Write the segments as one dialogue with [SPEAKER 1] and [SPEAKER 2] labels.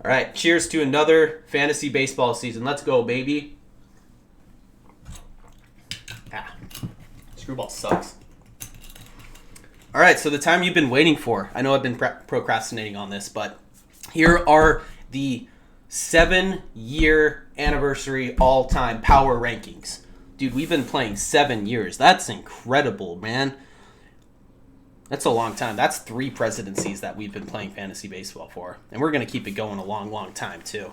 [SPEAKER 1] All right, cheers to another fantasy baseball season. Let's go, baby. Ah, screwball sucks. All right, so the time you've been waiting for. I know I've been procrastinating on this, but here are the 7-year anniversary all-time power rankings. Dude, we've been playing 7 years. That's incredible, man. That's a long time. That's 3 presidencies that we've been playing fantasy baseball for. And we're going to keep it going a long, long time, too.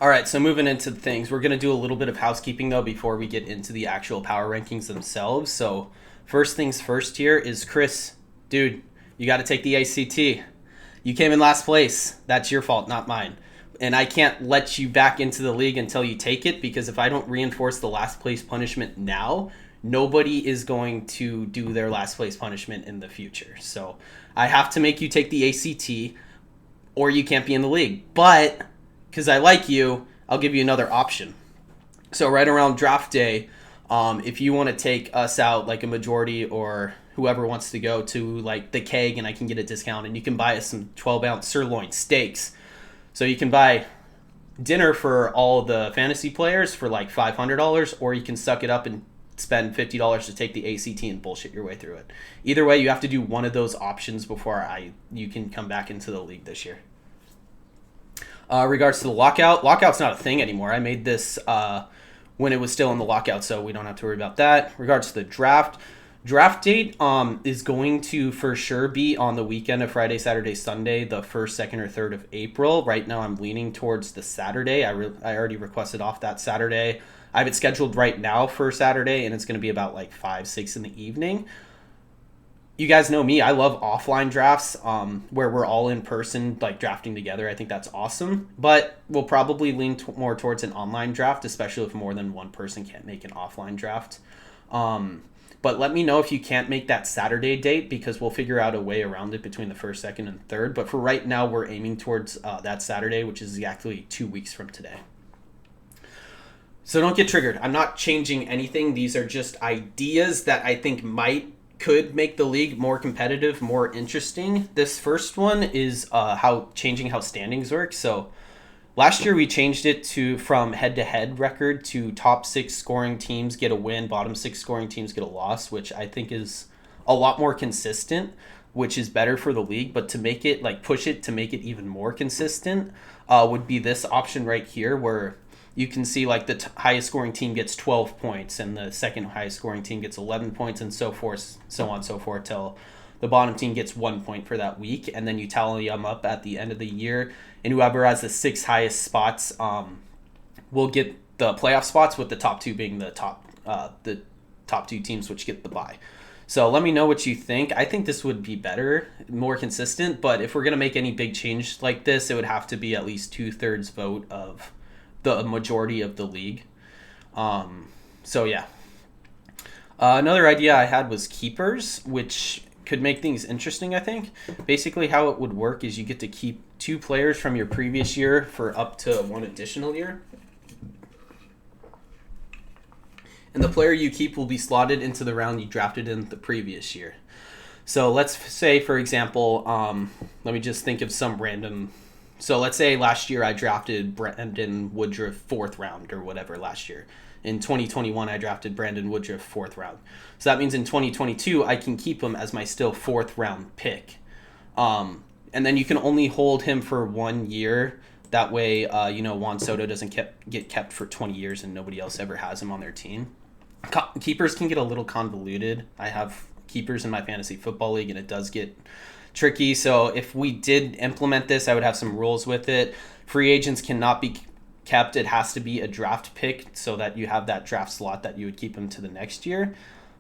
[SPEAKER 1] All right, so moving into things, we're going to do a little bit of housekeeping, though, before we get into the actual power rankings themselves. So first things first here is Chris. Dude, you got to take the ACT. You came in last place. That's your fault, not mine. And I can't let you back into the league until you take it, because if I don't reinforce the last place punishment now, nobody is going to do their last place punishment in the future. So I have to make you take the ACT, or you can't be in the league. But because I like you, I'll give you another option. So right around draft day, if you want to take us out, like a majority or whoever wants to go to like the keg, and I can get a discount, and you can buy us some 12-ounce sirloin steaks. So you can buy dinner for all the fantasy players for like $500, or you can suck it up and spend $50 to take the ACT and bullshit your way through it. Either way, you have to do one of those options before you can come back into the league this year. Regards to the lockout's not a thing anymore. I made this when it was still in the lockout, so we don't have to worry about that. Regards to the draft date is going to for sure be on the weekend of Friday, Saturday, Sunday, the 1st, 2nd, or 3rd of April. Right now I'm leaning towards the Saturday. I already requested off that Saturday. I have it scheduled right now for Saturday, and it's going to be about like 5, 6 in the evening. You guys know me. I love offline drafts where we're all in person, like drafting together. I think that's awesome. But we'll probably lean more towards an online draft, especially if more than one person can't make an offline draft. But let me know if you can't make that Saturday date, because we'll figure out a way around it between the 1st, 2nd, and 3rd. But for right now, we're aiming towards that Saturday, which is exactly 2 weeks from today. So don't get triggered. I'm not changing anything. These are just ideas that I think could make the league more competitive, more interesting. This first one is changing how standings work. So last year we changed it from head-to-head record to top 6 scoring teams get a win, bottom 6 scoring teams get a loss, which I think is a lot more consistent, which is better for the league. But to make it, push it to make it even more consistent would be this option right here, where you can see the highest scoring team gets 12 points and the second highest scoring team gets 11 points, and so forth, so on and so forth, till the bottom team gets 1 point for that week. And then you tally them up at the end of the year, and whoever has the 6 highest spots will get the playoff spots, with the top 2 being the top 2 teams, which get the bye. So let me know what you think. I think this would be better, more consistent, but if we're going to make any big change like this, it would have to be at least 2/3 vote of the majority of the league. So yeah. Another idea I had was keepers, which could make things interesting, I think. Basically how it would work is you get to keep 2 players from your previous year for up to 1 additional year. And the player you keep will be slotted into the round you drafted in the previous year. So let's say, for example, let me just think of some random. So let's say last year I drafted Brandon Woodruff 4th round or whatever last year. In 2021, I drafted Brandon Woodruff 4th round. So that means in 2022, I can keep him as my still 4th round pick. And then you can only hold him for 1 year. That way, Juan Soto doesn't get kept for 20 years and nobody else ever has him on their team. Keepers can get a little convoluted. I have keepers in my fantasy football league, and it does get tricky. So if we did implement this, I would have some rules with it. Free agents cannot be kept. It has to be a draft pick so that you have that draft slot that you would keep them to the next year.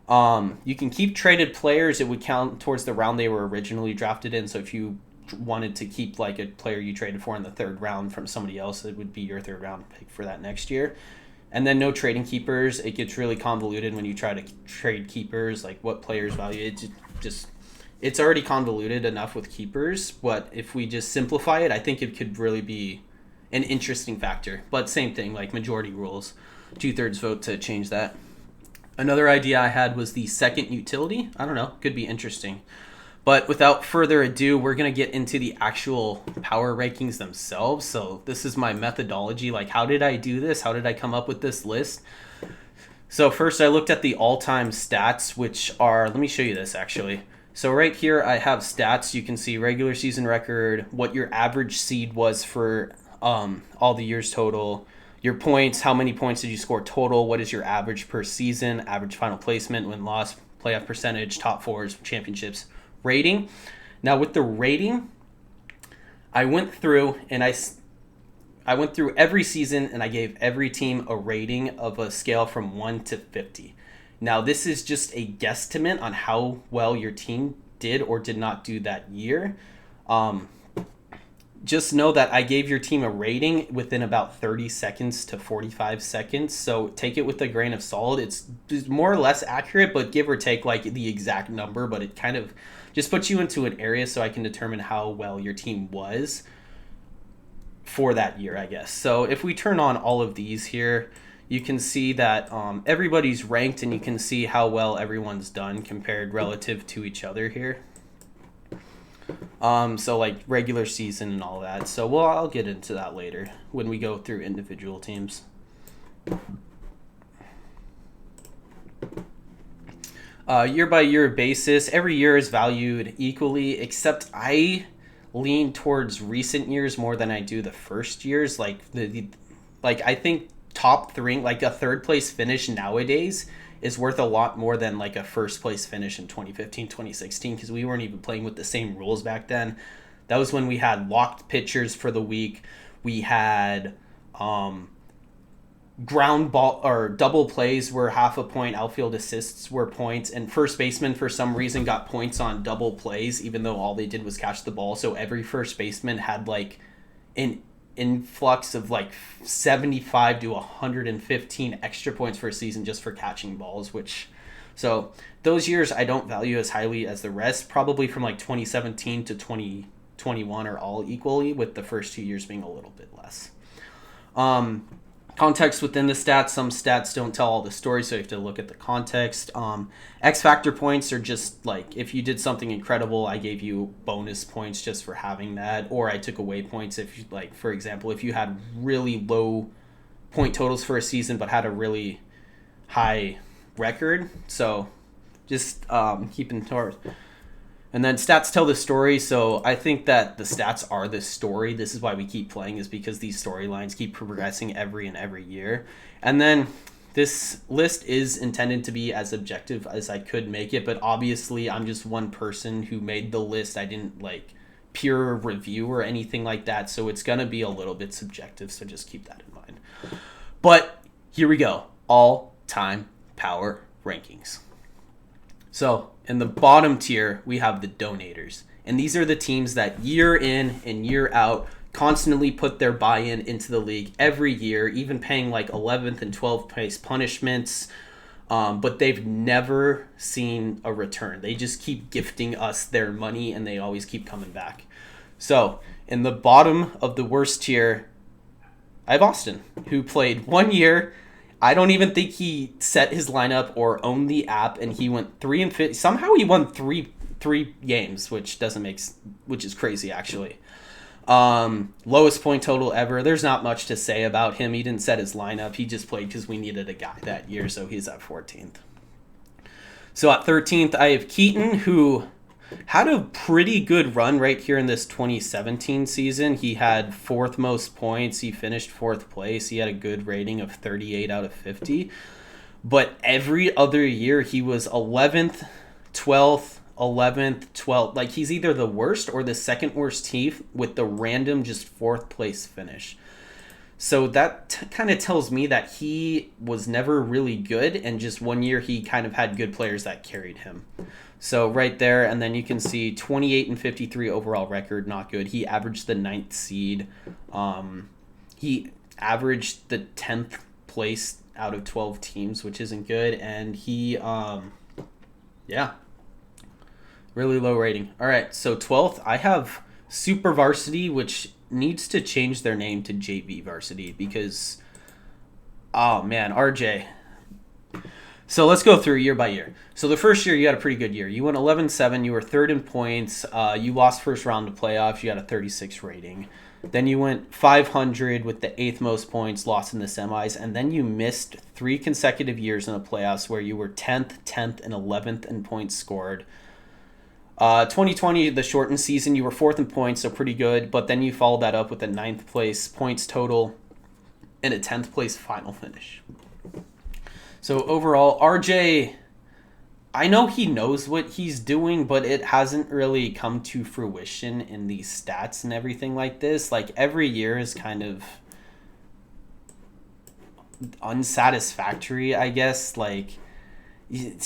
[SPEAKER 1] You can keep traded players. It would count towards the round they were originally drafted in. So if you wanted to keep a player you traded for in the 3rd round from somebody else, it would be your 3rd round pick for that next year. And then no trading keepers. It gets really convoluted when you try to trade keepers, like what players value. It's already convoluted enough with keepers, but if we just simplify it, I think it could really be an interesting factor. But same thing, like majority rules, 2/3 vote to change that. Another idea I had was the second utility. I don't know, could be interesting. But without further ado, we're going to get into the actual power rankings themselves. So this is my methodology. Like, how did I do this? How did I come up with this list? So first I looked at the all-time stats, which are, let me show you this actually. So right here I have stats. You can see regular season record, what your average seed was for all the years total, your points, how many points did you score total, what is your average per season, average final placement, win-loss, playoff percentage, top fours, championships, rating. Now with the rating, I went through and I went through every season and I gave every team a rating of a scale from 1 to 50. Now, this is just a guesstimate on how well your team did or did not do that year. Just know that I gave your team a rating within about 30 seconds to 45 seconds. So take it with a grain of salt. It's more or less accurate, but give or take like the exact number. But it kind of just puts you into an area so I can determine how well your team was for that year, I guess. So if we turn on all of these here, you can see that everybody's ranked and you can see how well everyone's done compared relative to each other here. So like regular season and all that. So well, I'll get into that later when we go through individual teams. Year by year basis, every year is valued equally, except I lean towards recent years more than I do the first years. Like like I think top three, like a third place finish nowadays is worth a lot more than like a first place finish in 2015, 2016, because we weren't even playing with the same rules back then. That was when we had locked pitchers for the week. We had ground ball or double plays were half a point, outfield assists were points, and first baseman for some reason got points on double plays even though all they did was catch the ball. So every first baseman had like an influx of like 75 to 115 extra points for a season just for catching balls, which so those years I don't value as highly as the rest. Probably from like 2017 to 2021 are all equally, with the first 2 years being a little bit less. Context within the stats. Some stats don't tell all the story, so you have to look at the context. X factor points are just like if you did something incredible, I gave you bonus points just for having that, or I took away points if you, like, for example, if you had really low point totals for a season but had a really high record. So just keeping towards. And then stats tell the story, so I think that the stats are the story. This is why we keep playing, is because these storylines keep progressing every year. And then this list is intended to be as objective as I could make it, but obviously I'm just one person who made the list. I didn't like peer review or anything like that, so it's going to be a little bit subjective, so just keep that in mind. But here we go, all-time power rankings. So in the bottom tier, we have the donators. And these are the teams that year in and year out constantly put their buy-in into the league every year, even paying like 11th and 12th place punishments. But they've never seen a return. They just keep gifting us their money and they always keep coming back. So in the bottom of the worst tier, I have Austin, who played 1 year. I don't even think he set his lineup or owned the app, and he went 3-50. Somehow he won three games, which is crazy actually. Lowest point total ever. There's not much to say about him. He didn't set his lineup. He just played because we needed a guy that year, so he's at 14th. So at 13th, I have Keaton, who had a pretty good run right here in this 2017 season. He had fourth most points. He finished fourth place. He had a good rating of 38 out of 50. But every other year, he was 11th, 12th, 11th, 12th. Like, he's either the worst or the second worst team with the random just fourth place finish. So that kind of tells me that he was never really good, and just 1 year he kind of had good players that carried him. So right there, and then you can see 28 and 53 overall record, not good. He averaged the 9th seed. He averaged the 10th place out of 12 teams, which isn't good. And he, really low rating. All right, so 12th, I have Super Varsity, which needs to change their name to JV Varsity because, oh man, RJ. So let's go through year by year. So the first year you had a pretty good year. You went 11-7. You were third in points. You lost first round of playoffs. You got a 36 rating. Then you went 500 with the eighth most points, lost in the semis, and then you missed 3 consecutive years in the playoffs where you were 10th, and 11th in points scored. 2020, the shortened season, you were 4th in points, so pretty good, but then you followed that up with a 9th place points total and a 10th place final finish. So overall, RJ, I know he knows what he's doing, but it hasn't really come to fruition in these stats and everything like this. Like, every year is kind of unsatisfactory, I guess. Like, you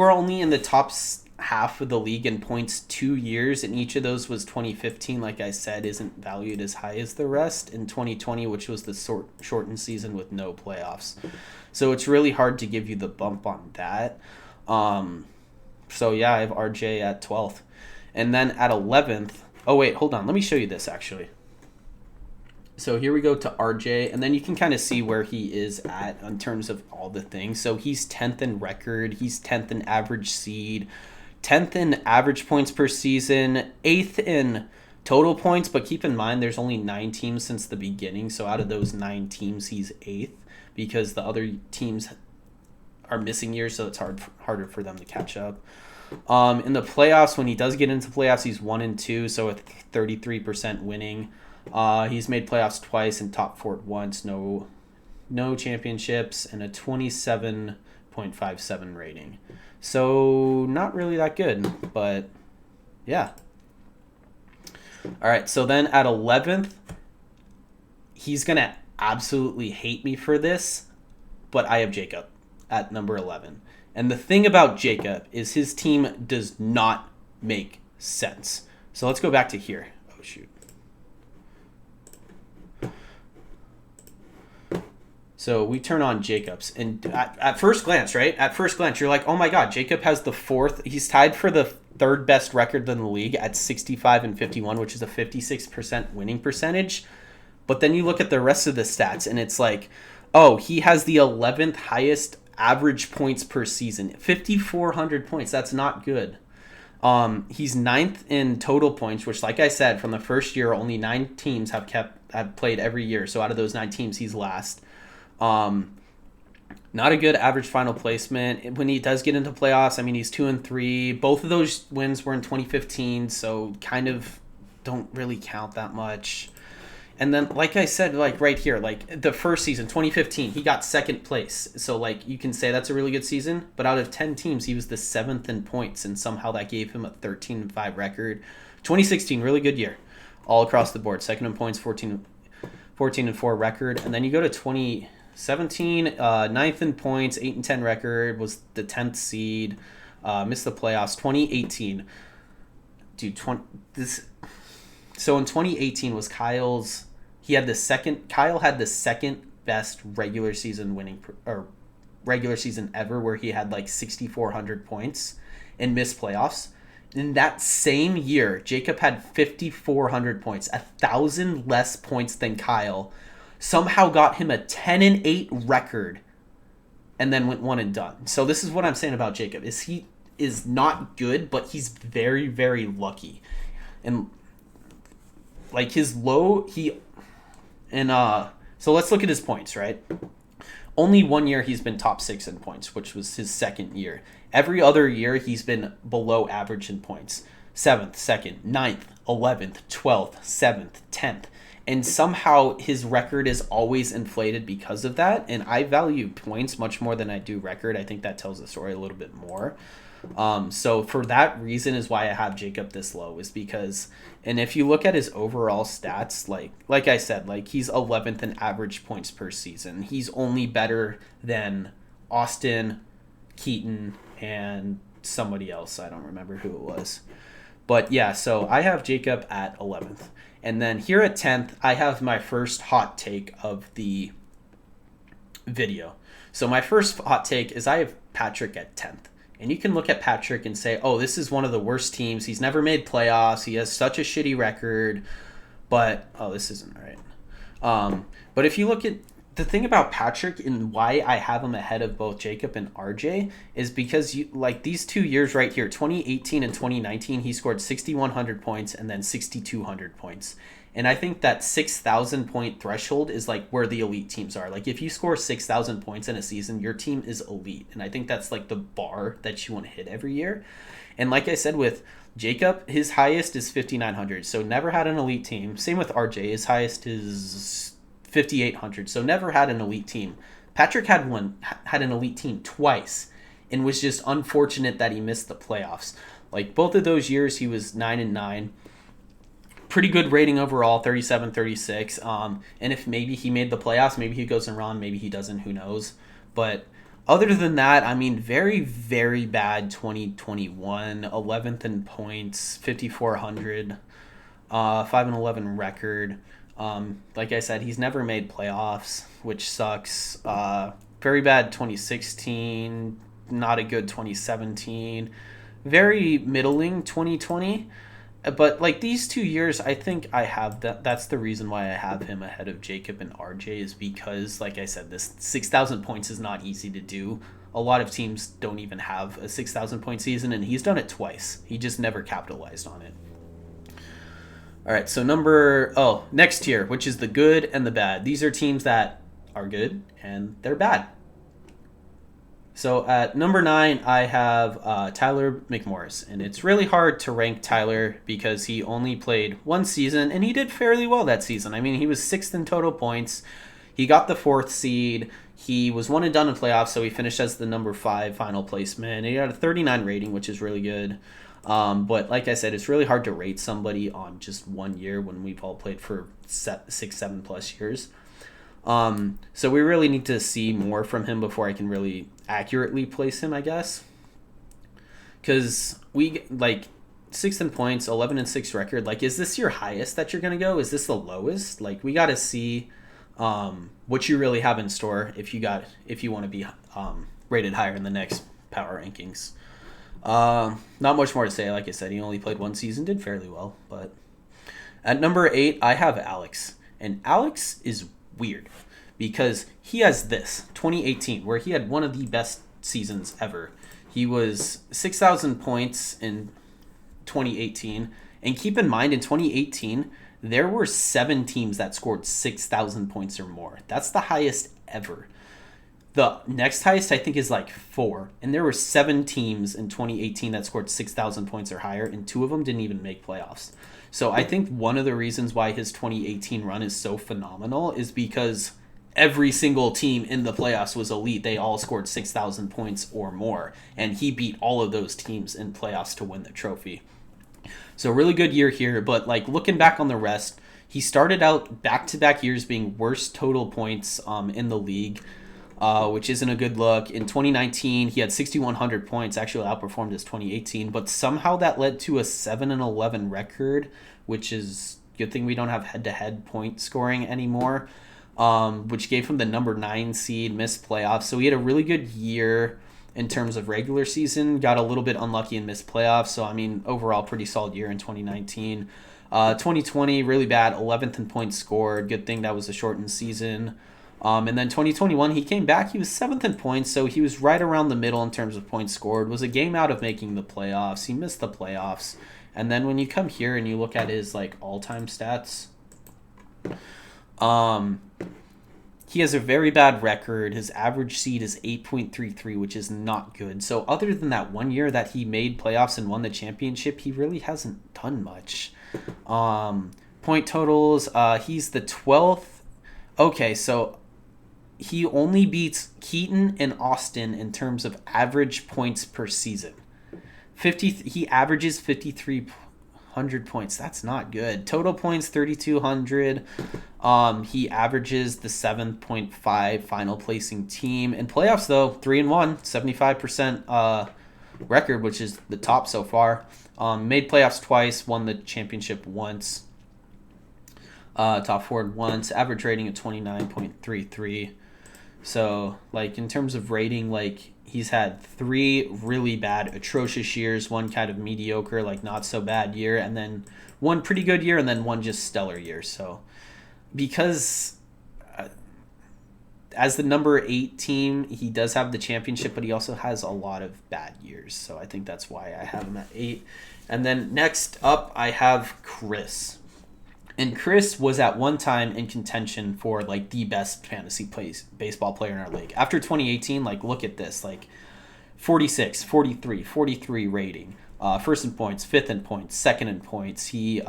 [SPEAKER 1] were only in the top half of the league in points 2 years, and each of those was 2015, like I said, isn't valued as high as the rest. In 2020, which was the shortened season with no playoffs. So it's really hard to give you the bump on that. So yeah, I have RJ at 12th. And then at 11th, oh wait, hold on, let me show you this actually. So here we go to RJ, and then you can kind of see where he is at in terms of all the things. So he's 10th in record, he's 10th in average seed, 10th in average points per season, 8th in total points, but keep in mind there's only 9 teams since the beginning, so out of those 9 teams, he's 8th because the other teams are missing years, so it's harder for them to catch up. In the playoffs, when he does get into playoffs, he's 1-2, so with 33% winning. He's made playoffs twice and top 4 once, no championships, and a 27.57 rating. So not really that good, but yeah. All right, so then at 11th, he's going to absolutely hate me for this, but I have Jacob at number 11. And the thing about Jacob is his team does not make sense. So let's go back to here. Oh, shoot. So we turn on Jacobs, and at first glance, right? At first glance, you're like, oh my God, Jacob has the 4th. He's tied for the 3rd best record in the league at 65-51, which is a 56% winning percentage. But then you look at the rest of the stats, and it's like, oh, he has the 11th highest average points per season, 5,400 points. That's not good. He's 9th in total points, which, like I said, from the first year, only 9 teams have played every year. So out of those 9 teams, he's last. Not a good average final placement. When he does get into playoffs, I mean, he's 2-3. Both of those wins were in 2015, so kind of don't really count that much. And then, like I said, like right here, like the first season, 2015, he got 2nd place. So, like, you can say that's a really good season, but out of 10 teams, he was the 7th in points, and somehow that gave him a 13-5 record. 2016, really good year, all across the board. 2nd in points, 14-4 record. And then you go to 2017, 9th in points, 8-10 record, was the 10th seed, missed the playoffs. 2018, dude, so in 2018 was Kyle's. Kyle had the 2nd best regular season ever, where he had like 6,400 points and missed playoffs. In that same year, Jacob had 5,400 points, 1,000 less points than Kyle. Somehow got him a 10-8 record, and then went one and done. So this is what I'm saying about Jacob: is he is not good, but he's very, very lucky, and like his low so let's look at his points, right? Only 1 year he's been top 6 in points, which was his 2nd year. Every other year he's been below average in points. 7th, 2nd, 9th, 11th, 12th, 7th, 10th. And somehow his record is always inflated because of that. And I value points much more than I do record. I think that tells the story a little bit more. So for that reason is why I have Jacob this low, is because, and if you look at his overall stats, like I said, like he's 11th in average points per season. He's only better than Austin, Keaton, and somebody else. I don't remember who it was. But yeah, so I have Jacob at 11th. And then here at 10th, I have my first hot take of the video. So my first hot take is I have Patrick at 10th. And you can look at Patrick and say, oh, this is one of the worst teams. He's never made playoffs. He has such a shitty record. But, oh, this isn't right. But if you look at The thing about Patrick and why I have him ahead of both Jacob and RJ is because you like these 2 years right here, 2018 and 2019, he scored 6,100 points and then 6,200 points. And I think that 6,000 point threshold is like where the elite teams are. Like if you score 6,000 points in a season, your team is elite. And I think that's like the bar that you want to hit every year. And like I said with Jacob, his highest is 5,900. So never had an elite team. Same with RJ. His highest is 5,800. So never had an elite team. Patrick had an elite team twice and was just unfortunate that he missed the playoffs. Like both of those years he was 9-9. Pretty good rating overall, 37, 36. And if maybe he made the playoffs, maybe he goes and run, maybe he doesn't, who knows. But other than that, I mean, very, very bad 2021. 11th in points, 5,400, 5-11 record. Like I said, he's never made playoffs, which sucks. Very bad 2016, not a good 2017. Very middling 2020. But like these 2 years, I think I have that. That's the reason why I have him ahead of Jacob and RJ is because, like I said, this 6,000 points is not easy to do. A lot of teams don't even have a 6,000 point season, and he's done it twice. He just never capitalized on it. All right, so next tier, which is the good and the bad. These are teams that are good and they're bad. So at number 9, I have Tyler McMorris, and it's really hard to rank Tyler because he only played one season, and he did fairly well that season. I mean, he was 6th in total points. He got the 4th seed. He was one and done in playoffs, so he finished as the number 5 final placement. He had a 39 rating, which is really good. But like I said, it's really hard to rate somebody on just 1 year when we've all played for 6, 7 plus years. So we really need to see more from him before I can really accurately place him, I guess. Because we, like, 6th in points, 11-6 record. Like, is this your highest that you're going to go? Is this the lowest? Like, we got to see what you really have in store if you want to be rated higher in the next power rankings. Not much more to say. Like I said, he only played one season, did fairly well. But at number 8, I have Alex. And Alex is weird because he has this 2018 where he had one of the best seasons ever. He was 6,000 points in 2018, and keep in mind in 2018 there were 7 teams that scored 6,000 points or more. That's the highest ever. The next highest I think is like 4, and there were 7 teams in 2018 that scored 6,000 points or higher, and 2 of them didn't even make playoffs. So I think one of the reasons why his 2018 run is so phenomenal is because every single team in the playoffs was elite. They all scored 6,000 points or more, and he beat all of those teams in playoffs to win the trophy. So really good year here, but like looking back on the rest, he started out back-to-back years being worst total points in the league, which isn't a good look. In 2019, he had 6,100 points, actually outperformed his 2018, but somehow that led to a 7-11 record, which is a good thing we don't have head-to-head point scoring anymore, which gave him the number 9 seed, missed playoffs. So he had a really good year in terms of regular season, got a little bit unlucky and missed playoffs. So, I mean, overall, pretty solid year in 2019. 2020, really bad, 11th in points scored. Good thing that was a shortened season. And then 2021, he came back. He was 7th in points, so he was right around the middle in terms of points scored. Was a game out of making the playoffs. He missed the playoffs. And then when you come here and you look at his like all-time stats, he has a very bad record. His average seed is 8.33, which is not good. So other than that 1 year that he made playoffs and won the championship, he really hasn't done much. Point totals, he's the 12th. Okay, so he only beats Keaton and Austin in terms of average points per season. He averages 5,300 points. That's not good. Total points 3,200. He averages the 7.5 final placing team. In playoffs though, 3-1, 75% record, which is the top so far. Made playoffs twice, won the championship once. Top forward once, average rating of 29.33. So, like, in terms of rating, like, he's had 3 really bad, atrocious years, one kind of mediocre, like, not so bad year, and then one pretty good year, and then one just stellar year. So, because as the number 8 team, he does have the championship, but he also has a lot of bad years. So I think that's why I have him at 8. And then next up, I have Chris. And Chris was at one time in contention for like the best fantasy baseball player in our league. After 2018, like look at this, like 46, 43, 43 rating. First in points, fifth in points, second in points. He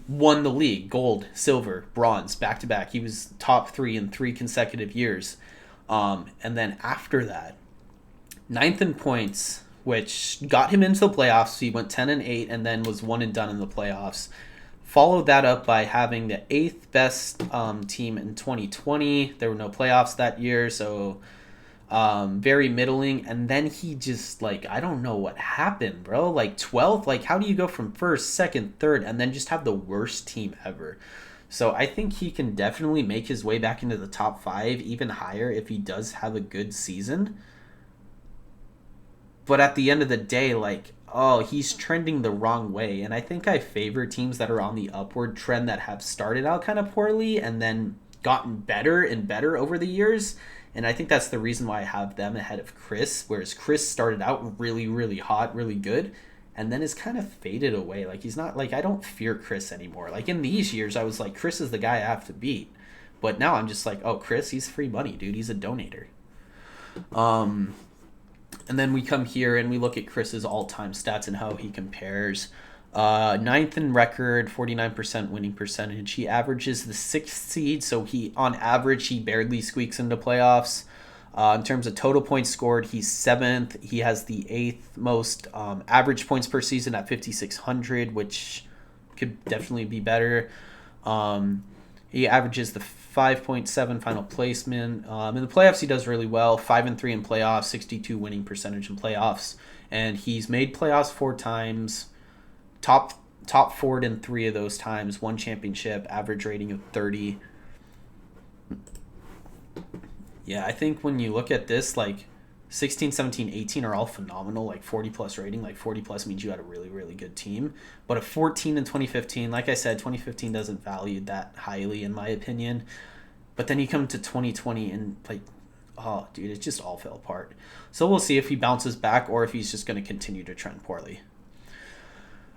[SPEAKER 1] won the league, gold, silver, bronze, back to back. He was top 3 in 3 consecutive years. And then after that, ninth in points, which got him into the playoffs. He went 10-8 and then was one and done in the playoffs. Followed that up by having the 8th best team in 2020. There were no playoffs that year, so very middling. And then he just, like, I don't know what happened, bro. Like 12th, like how do you go from first, second, third, and then just have the worst team ever? So I think he can definitely make his way back into the top 5, even higher if he does have a good season. But at the end of the day, like, oh, he's trending the wrong way. And I think I favor teams that are on the upward trend that have started out kind of poorly and then gotten better and better over the years. And I think that's the reason why I have them ahead of Chris, whereas Chris started out really, really hot, really good, and then is kind of faded away. Like, he's not, like, I don't fear Chris anymore. Like, in these years, I was like, Chris is the guy I have to beat. But now I'm just like, oh, Chris, he's free money, dude. He's a donator. And then we come here and we look at Chris's all-time stats and how he compares. 9th in record, 49% winning percentage. He averages the 6th seed, so he, on average, he barely squeaks into playoffs. In terms of total points scored, he's 7th. He has the 8th most average points per season at 5,600, which could definitely be better. He averages the 5.7 final placement. In the playoffs, he does really well. 5-3 in playoffs, 62 winning percentage in playoffs, and he's made playoffs 4 times. Top 4 in 3 of those times. 1 championship, average rating of 30. Yeah, I think when you look at this, like 16, 17, 18 are all phenomenal, like 40 plus rating. Like 40 plus means you had a really, really good team. But a 14 in 2015, like I said, 2015 doesn't value that highly in my opinion. But then you come to 2020 and like, oh, dude, it just all fell apart. So we'll see if he bounces back or if he's just going to continue to trend poorly.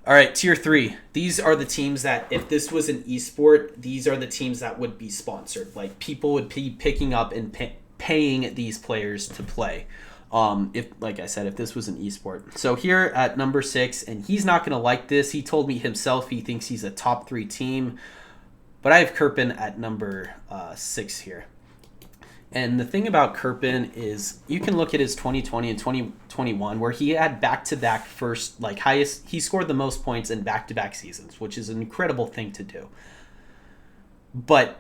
[SPEAKER 1] All right, tier 3. These are the teams that, if this was an esport, these are the teams that would be sponsored. Like, people would be picking up and paying these players to play. If, like I said, if this was an esport. So here at number 6, and he's not going to like this. He told me himself he thinks he's a top 3 team. But I have Kirpin at number 6 here. And the thing about Kirpin is you can look at his 2020 and 2021 where he had back-to-back first, like highest, he scored the most points in back-to-back seasons, which is an incredible thing to do. But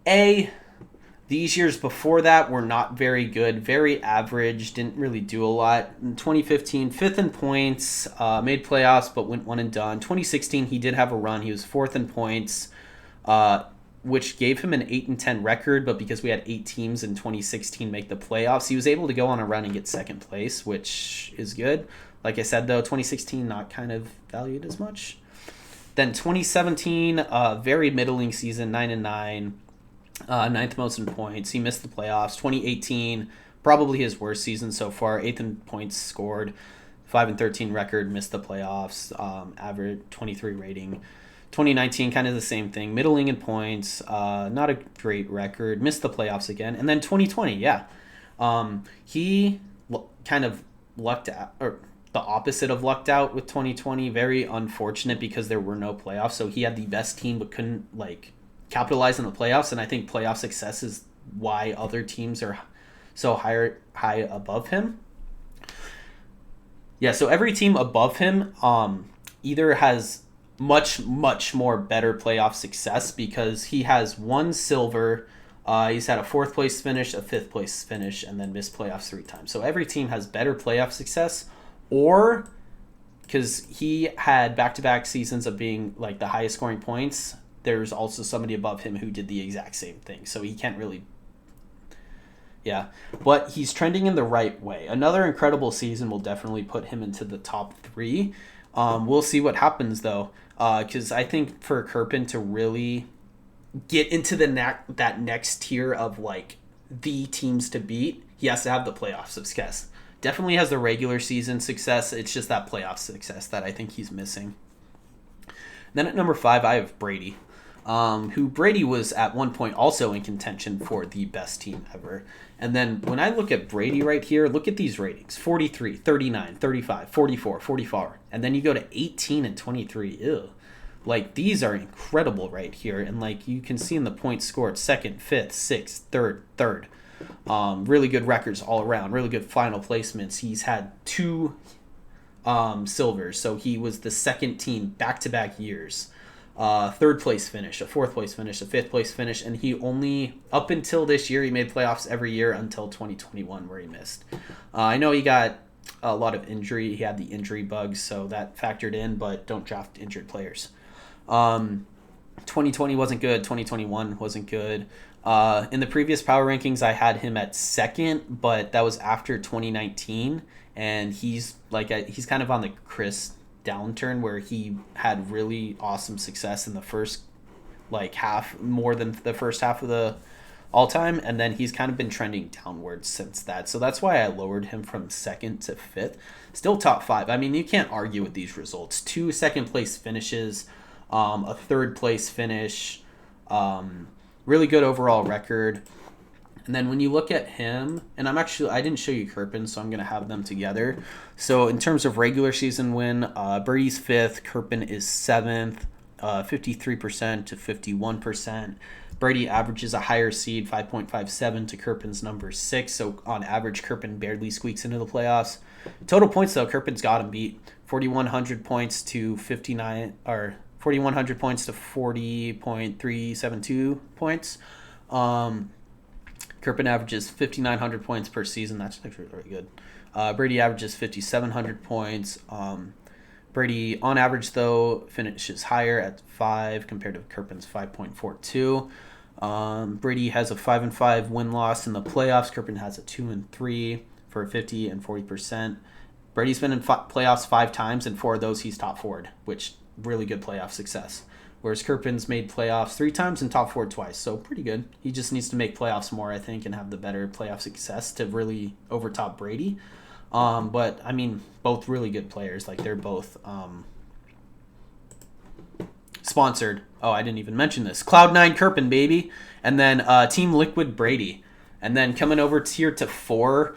[SPEAKER 1] these years before that were not very good, very average, didn't really do a lot. In 2015, 5th in points, made playoffs but went one and done. 2016, he did have a run. He was 4th in points, which gave him an 8-10 record, but because we had 8 teams in 2016 make the playoffs, he was able to go on a run and get second place, which is good. Like I said, though, 2016 not kind of valued as much. Then 2017, very middling season, 9-9, 9th most in points. He missed the playoffs. 2018, probably his worst season so far, 8th in points scored, 5-13 record, missed the playoffs, average 23 rating. 2019, kind of the same thing. Middling in points, not a great record. Missed the playoffs again. And then 2020, yeah. He kind of lucked out, or the opposite of lucked out with 2020. Very unfortunate because there were no playoffs. So he had the best team but couldn't, like, capitalize on the playoffs. And I think playoff success is why other teams are so high above him. Yeah, so every team above him either has much more better playoff success because he has 1 silver, he's had a 4th place finish, a 5th place finish, and then missed playoffs 3 times. So every team has better playoff success, or because he had back-to-back seasons of being like the highest scoring points, there's also somebody above him who did the exact same thing. So he can't really, yeah, but he's trending in the right way. Another incredible season will definitely put him into the top 3. We'll see what happens though. Because I think for Kirpin to really get into that next tier of like the teams to beat, he has to have the playoff success. Definitely has the regular season success. It's just that playoff success that I think he's missing. Then at number 5, I have Brady, who Brady was at one point also in contention for the best team ever. And then when I look at Brady right here, look at these ratings: 43, 39, 35, 44, 44. And then you go to 18 and 23. Ew. Like, these are incredible right here. And like you can see in the points scored, 2nd, 5th, 6th, 3rd. Really good records all around. Really good final placements. He's had 2 silvers, so he was the second team back-to-back years. 3rd place finish, a 4th place finish, a 5th place finish, and he only, up until this year, he made playoffs every year until 2021 where he missed. I know he got a lot of injury. He had the injury bugs, so that factored in, but don't draft injured players. 2020 wasn't good. 2021 wasn't good. In the previous power rankings, I had him at 2nd, but that was after 2019, and he's kind of on the Chris downturn where he had really awesome success in the first half, more than the first half of the all time, and then he's kind of been trending downwards since that. So that's why I lowered him from 2nd to 5th. Still top 5. I mean, you can't argue with these results. 2 second place finishes, a 3rd place finish, really good overall record. And then when you look at him, and I didn't show you Kerpen, so I'm going to have them together. So in terms of regular season win, Brady's 5th, Kerpen is 7th, 53% to 51%. Brady averages a higher seed, 5.57, to Kerpen's number 6. So on average, Kerpen barely squeaks into the playoffs. Total points, though, Kerpen's got him beat. 4,100 points to 4,100 points to 40.372 points. Kerpen averages 5,900 points per season. That's actually very good. Brady averages 5,700 points. Brady, on average, though, finishes higher at 5 compared to Kerpen's 5.42. Brady has a 5-5 win-loss in the playoffs. Kerpen has a 2-3 for 50 and 40%. Brady's been in playoffs 5 times, and 4 of those he's top 4'd, which really good playoff success. Whereas Kerpen's made playoffs 3 times and top 4 twice, so pretty good. He just needs to make playoffs more, I think, and have the better playoff success to really overtop Brady. But, I mean, both really good players. Like, they're both sponsored. Oh, I didn't even mention this. Cloud9 Kerpen, baby. And then Team Liquid Brady. And then coming over here to 4,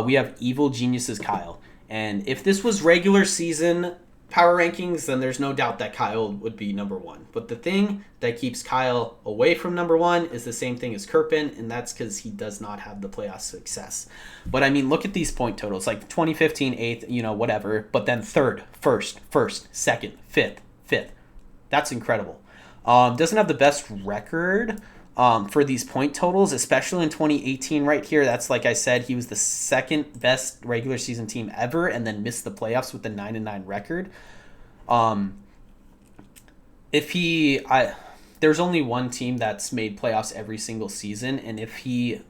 [SPEAKER 1] we have Evil Geniuses Kyle. And if this was regular season power rankings, then there's no doubt that Kyle would be number 1. But the thing that keeps Kyle away from number 1 is the same thing as Kerpen, and that's because he does not have the playoff success. But I mean, look at these point totals, like 2015, 8th, whatever, but then 3rd, 1st, 2nd, 5th. That's incredible. Doesn't have the best record for these point totals, especially in 2018 right here. That's, like I said, he was the 2nd best regular season team ever and then missed the playoffs with a 9-9 record. There's only one team that's made playoffs every single season, and if he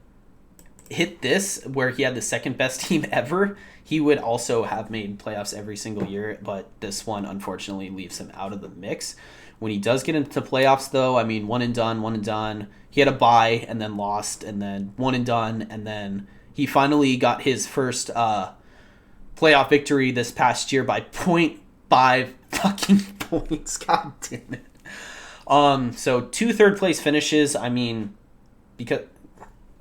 [SPEAKER 1] hit this where he had the 2nd best team ever, he would also have made playoffs every single year, but this one unfortunately leaves him out of the mix. When he does get into playoffs, though, I mean, one and done. He had a bye and then lost, and then one and done, and then he finally got his first playoff victory this past year by 0.5 fucking points. God damn it. So 2 third-place finishes, I mean, because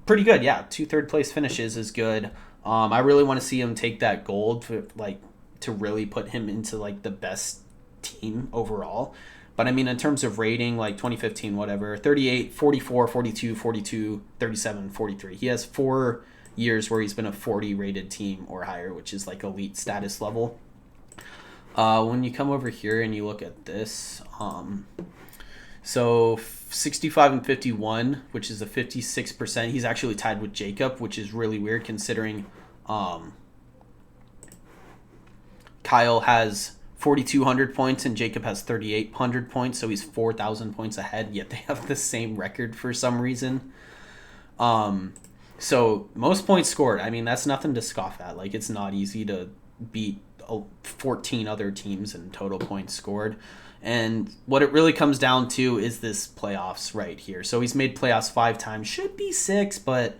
[SPEAKER 1] pretty good, yeah. 2 third-place finishes is good. I really want to see him take that gold to really put him into, the best team overall. But, I mean, in terms of rating, 2015, whatever, 38, 44, 42, 42, 37, 43. He has 4 years where he's been a 40-rated team or higher, which is, elite status level. When you come over here and you look at this, so 65 and 51, which is a 56%. He's actually tied with Jacob, which is really weird considering Kyle has 4,200 points and Jacob has 3,800 points, so he's 4,000 points ahead, yet they have the same record for some reason. So most points scored, I mean, that's nothing to scoff at. It's not easy to beat 14 other teams in total points scored. And what it really comes down to is this playoffs right here. So he's made playoffs 5 times, should be 6, but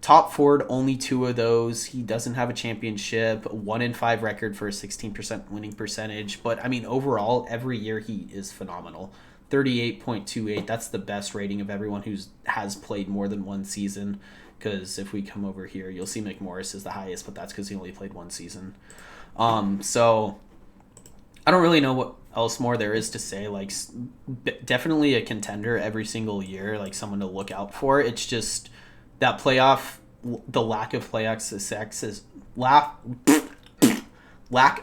[SPEAKER 1] top forward, only 2 of those. He doesn't have a championship, 1-5 record for a 16% winning percentage. But I mean, overall, every year he is phenomenal. 38.28, that's the best rating of everyone who has played more than one season. Because if we come over here, you'll see McMorris is the highest, but that's because he only played one season. So I don't really know what else more there is to say. Like, definitely a contender every single year, like someone to look out for. It's just that the lack of playoff success is lack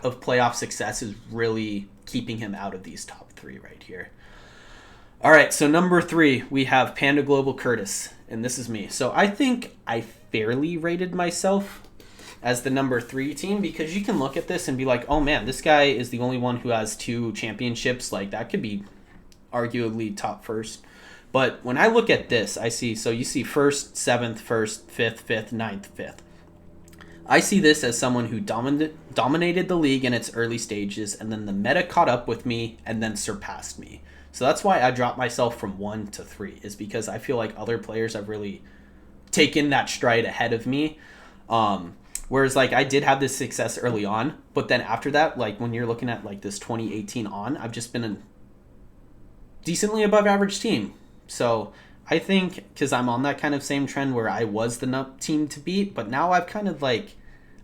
[SPEAKER 1] of playoff success is really keeping him out of these top 3 right here. All right, so number 3, we have Panda Global Curtis, and this is me. So I think I fairly rated myself as the number 3 team, because you can look at this and be like, oh man, this guy is the only one who has 2 championships. Like, that could be arguably top first. But when I look at this, I see, so you see first, 7th, first, 5th, 5th, 9th, 5th. I see this as someone who dominated the league in its early stages, and then the meta caught up with me and then surpassed me. So that's why I dropped myself from 1 to 3, is because I feel like other players have really taken that stride ahead of me. Whereas, like, I did have this success early on, but then after that, like, when you're looking at, like, this 2018 on, I've just been a decently above average team. So I think, because I'm on that kind of same trend where I was the team to beat, but now I've kind of, like,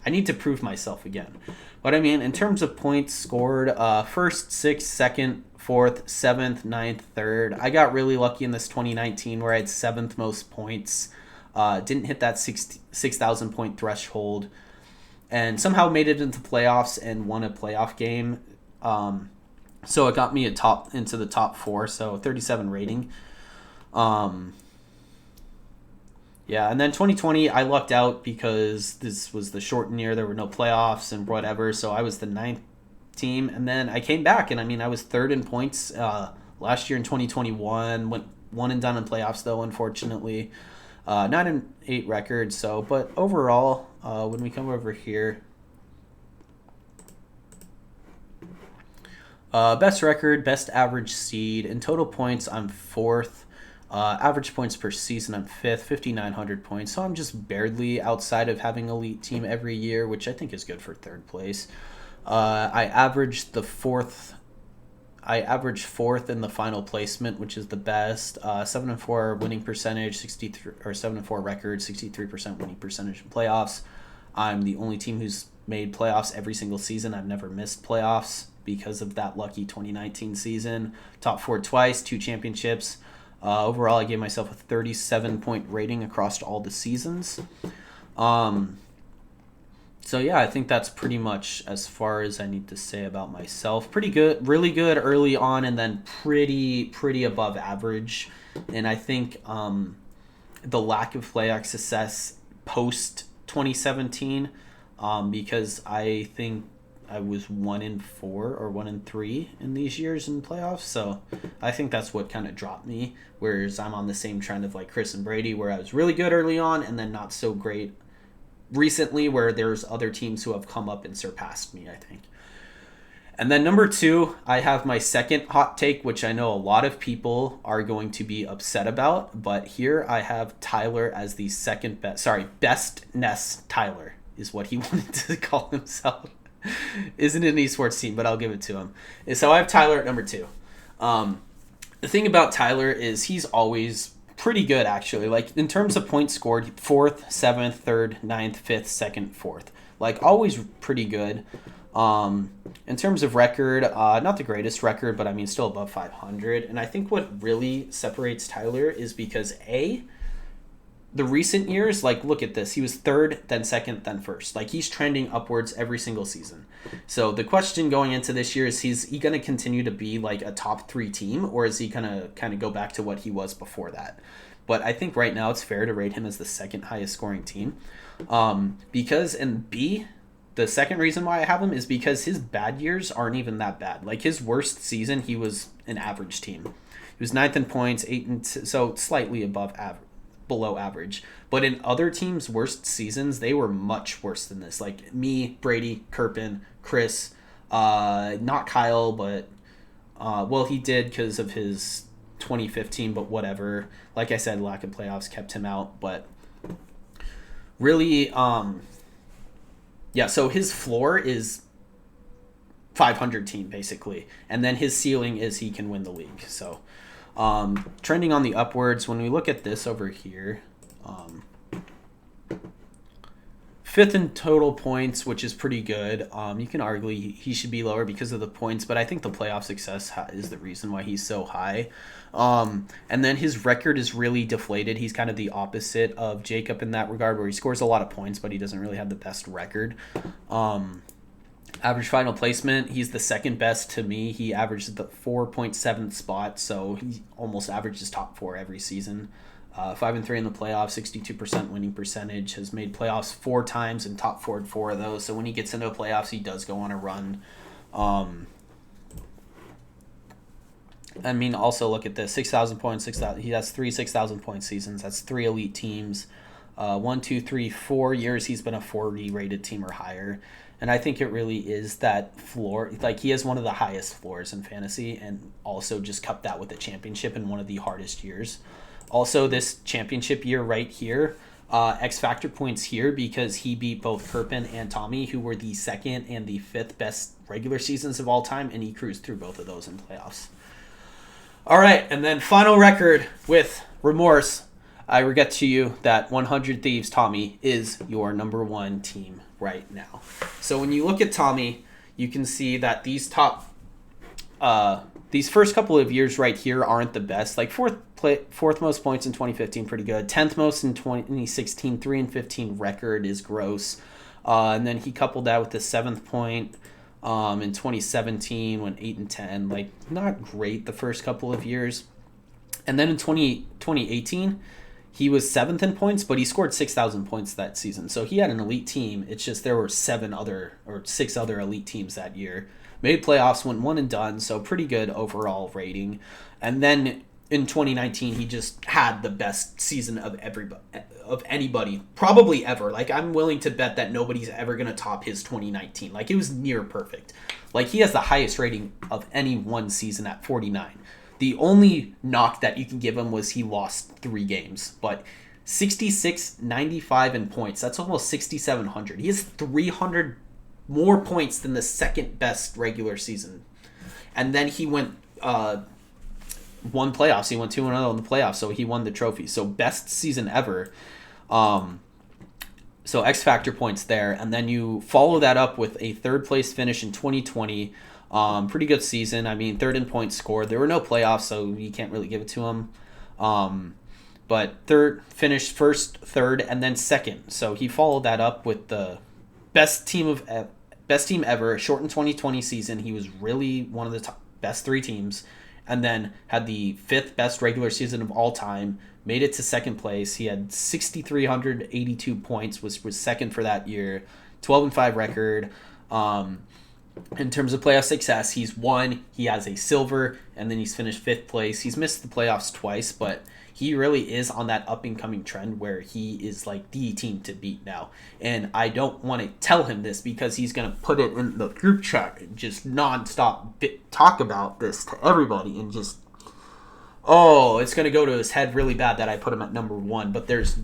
[SPEAKER 1] I need to prove myself again. But, I mean, in terms of points scored, first, 6th, 2nd, 4th, 7th, 9th, 3rd. I got really lucky in this 2019 where I had 7th most points. Didn't hit that 6,000 point threshold, and somehow made it into playoffs and won a playoff game. So it got me into the top 4, so 37 rating. Yeah, and then 2020 I lucked out because this was the shortened year. There were no playoffs and whatever, so I was the 9th team, and then I came back, and I mean, I was 3rd in points last year in 2021. Went 1 and done in playoffs though, unfortunately. 9-8 record. So, but overall, when we come over here, best record, best average seed in total points, I'm 4th. Average points per season, I'm 5th, 5,900 points. So I'm just barely outside of having elite team every year, which I think is good for 3rd place. I averaged 4th in the final placement, which is the best. 7-4 winning percentage, 63 or 7-4 record, 63% winning percentage in playoffs. I'm the only team who's made playoffs every single season. I've never missed playoffs because of that lucky 2019 season. Top 4 twice, 2 championships. Overall, I gave myself a 37-point rating across all the seasons. So yeah, I think that's pretty much as far as I need to say about myself. Pretty good, really good early on, and then pretty above average. And I think the lack of playoff success post 2017, because I think I was 1-4 or 1-3 in these years in playoffs. So I think that's what kind of dropped me. Whereas I'm on the same trend of like Chris and Brady, where I was really good early on and then not so great recently, where there's other teams who have come up and surpassed me, I think. And then number 2, I have my second hot take, which I know a lot of people are going to be upset about. But here I have Tyler as the second best. Sorry, Best Ness Tyler is what he wanted to call himself. Isn't an esports team, but I'll give it to him. So I have Tyler at number 2. The thing about Tyler is he's always pretty good, actually. Like, in terms of points scored, 4th, 7th, 3rd, 9th, 5th, 2nd, 4th. Like, always pretty good. In terms of record, not the greatest record, but I mean, still above 500. And I think what really separates Tyler is because, the recent years, like, look at this. He was 3rd, then 2nd, then 1st. Like, he's trending upwards every single season. So the question going into this year is he going to continue to be, like, a top 3 team, or is he going to kind of go back to what he was before that? But I think right now it's fair to rate him as the 2nd highest scoring team. Because, and B, the second reason why I have him is because his bad years aren't even that bad. Like, his worst season, he was an average team. He was 9th in points, 8th, so slightly below average. But in other teams' worst seasons, they were much worse than this. Like me, Brady, Kirpin, Chris, not Kyle, but Well, he did because of his 2015, but whatever. Like I said, lack of playoffs kept him out. But really, yeah, so his floor is 500 team, basically. And then his ceiling is he can win the league. So trending on the upwards. When we look at this over here, fifth in total points, which is pretty good. You can argue he should be lower because of the points, but I think the playoff success is the reason why he's so high. And then his record is really deflated. He's kind of the opposite of Jacob in that regard, where he scores a lot of points, but he doesn't really have the best record. Average final placement, he's the second best to me. He averages the 4.7th spot, so he almost averages top 4 every season. 5-3 in the playoffs, 62% winning percentage, has made playoffs 4 times and top 4 in 4 of those. So when he gets into the playoffs, he does go on a run. I mean, also look at this: 6,000 points. 6,000. He has 3 6,000 point seasons. That's 3 elite teams. 1, 2, 3, 4 years he's been a 40 rated team or higher. And I think it really is that floor. Like, he has one of the highest floors in fantasy, and also just cupped that with a championship in one of the hardest years. Also, this championship year right here, X Factor points here because he beat both Kerpen and Tommy, who were the 2nd and the 5th best regular seasons of all time, and he cruised through both of those in playoffs. All right, and then final record with remorse. I regret to you that 100 Thieves Tommy is your number 1 team right now. So when you look at Tommy, you can see that these first couple of years right here aren't the best. Like fourth most points in 2015, pretty good. 10th most in 2016, 3-15 record is gross. And then he coupled that with the 7th point in 2017 when 8-10. Like, not great the first couple of years. And then in 2018, he was 7th in points, but he scored 6,000 points that season. So he had an elite team. It's just there were 6 other elite teams that year. Made playoffs, went 1 and done, so pretty good overall rating. And then in 2019, he just had the best season of anybody, probably ever. Like, I'm willing to bet that nobody's ever going to top his 2019. Like, it was near perfect. Like, he has the highest rating of any one season at 49. The only knock that you can give him was he lost 3 games. But 66, 95 in points, that's almost 6,700. He has 300 more points than the 2nd best regular season. And then he won playoffs. He went 2-0 in the playoffs, so he won the trophy. So best season ever. So X Factor points there. And then you follow that up with a 3rd place finish in 2020. Pretty good season. I mean, 3rd in points scored. There were no playoffs, so you can't really give it to him. But finished 1st, 3rd, and then 2nd. So he followed that up with the best team ever. Shortened 2020 season. He was really one of the best 3 teams. And then had the 5th best regular season of all time. Made it to 2nd place. He had 6,382 points, was 2nd for that year. 12-5 record. In terms of playoff success, he's won. He has a silver, and then he's finished 5th place. He's missed the playoffs twice, but he really is on that up-and-coming trend where he is like the team to beat now. And I don't want to tell him this because he's going to put it in the group chat and just nonstop talk about this to everybody and just, it's going to go to his head really bad that I put him at number 1, but there's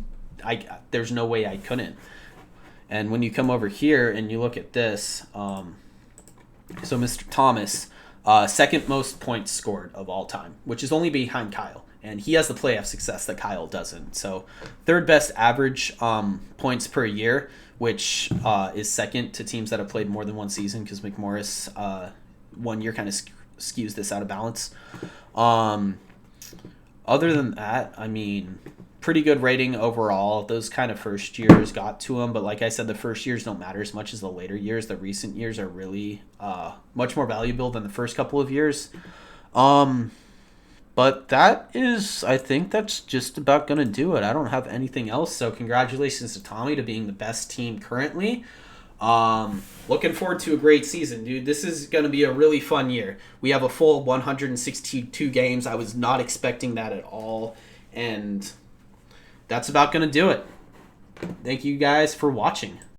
[SPEAKER 1] no way I couldn't. And when you come over here and you look at this, so Mr. Thomas, 2nd most points scored of all time, which is only behind Kyle. And he has the playoff success that Kyle doesn't. So 3rd best average points per year, which is 2nd to teams that have played more than 1 season because McMorris 1 year kind of skews this out of balance. Other than that, I mean, pretty good rating overall. Those kind of first years got to him, but like I said, the first years don't matter as much as the later years. The recent years are really much more valuable than the first couple of years. But I think that's just about going to do it. I don't have anything else, so congratulations to Tommy to being the best team currently. Looking forward to a great season, dude. This is going to be a really fun year. We have a full 162 games. I was not expecting that at all, and that's about going to do it. Thank you guys for watching.